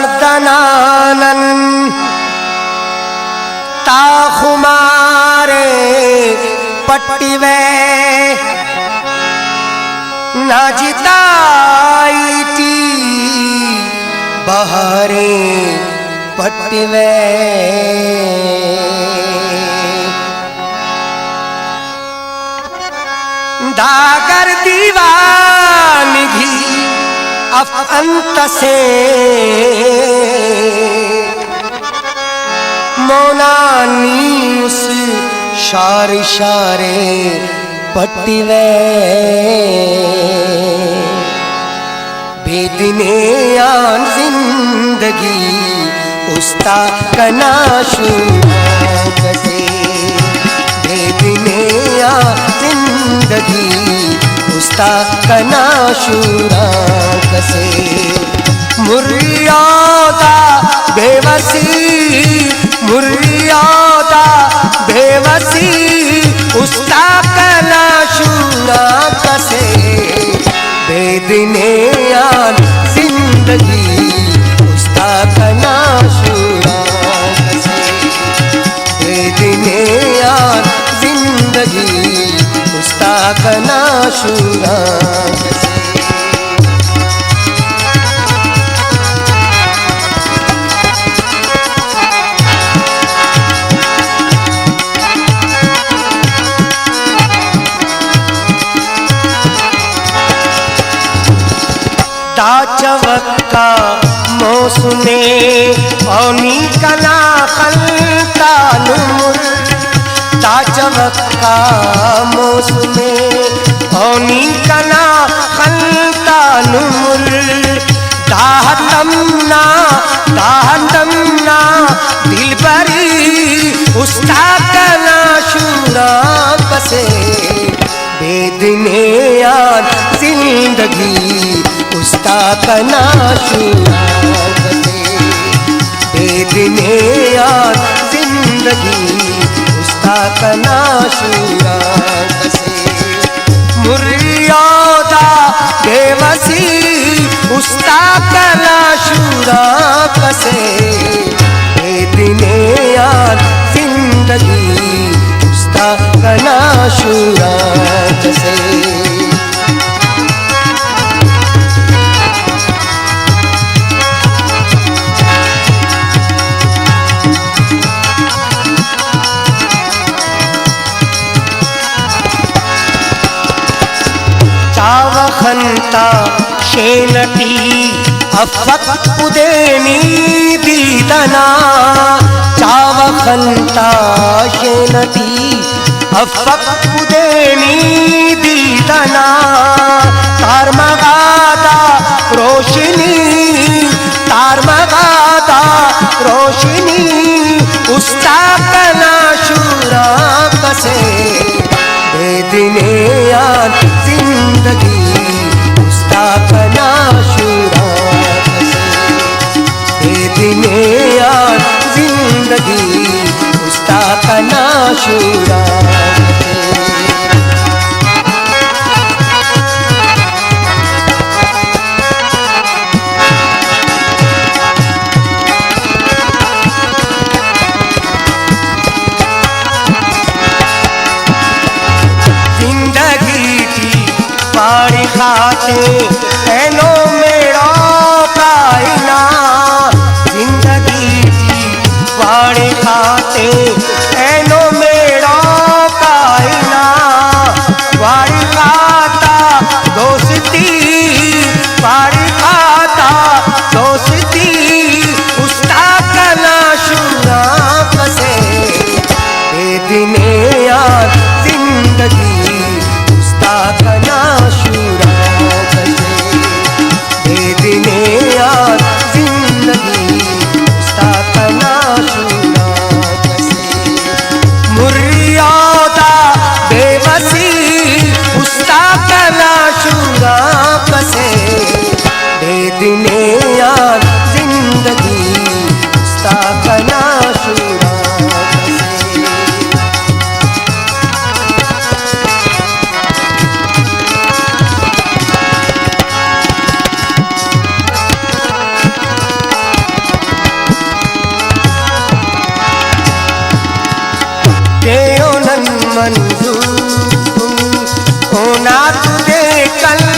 चढ़दनानन ताखुमारे पट्टिवे नाजिताईटी बहारे पट्टिवे दागर दीवानगी अफअंत से मोनानीस शार शारे पट्टिवे बेदिने आन जिंदगी उस्ता कनाशु कसे बेदिने आन जिंदगी उस्ता कनाशुरा कसे मुर्रियादा बेवसी मुर्रियादा बेवसी उस्ता कनाशुरा कसे बेदिने आन जिंदगी उस्ता कनाशुरा कसे बेदिने आन जिंदगी उस्ता कनाशुरा कसे दाचवक्का मौसुमे औनी कना खलता नुमुर दाचवक्का मौसुमे औनी कना खलता नुमुर दाहतमना दिल भरी उस्ता कना शुरा कसे बेदिने यार जिंदगी उस्ता कनाशुरा कसे बेदिने यार जिंदगी उस्ता कनाशुरा कसे मुर्रियादा बेवसी उस्ता कनाशुरा कसे बेदिने यार जिंदगी उस्ता कनाशुरा कसे चावखंता शेनटी अफक उदेनी दीदना चावखंता शेनटी अफक उदेनी दीदना तारमगादा रोशनी उस्ता कनाशुरा कसे बेदिने यार जिंदगी उस्ता कनाशुरा कसे बेदिने यार जिंदगी उस्ता कनाशुरा कसे पाड़ी खाते एनो मेरा कायना जिंदगी की पाड़ी खाते एनो मेरा कायना पाड़ी खाता दोस्ती उस्ता कनाशुरा कसे बेदिने यार जिंदगी उस्ता कनाशुरा कसे बेदिने यार जिंदगी उस्ता कनाशुरा कसे मुर्रियादा बेवसी उस्ता कनाशुरा कसे बेदिने यार जिंदगी उस्ता कनाशुरा कसे मंजूर होना तुझे कल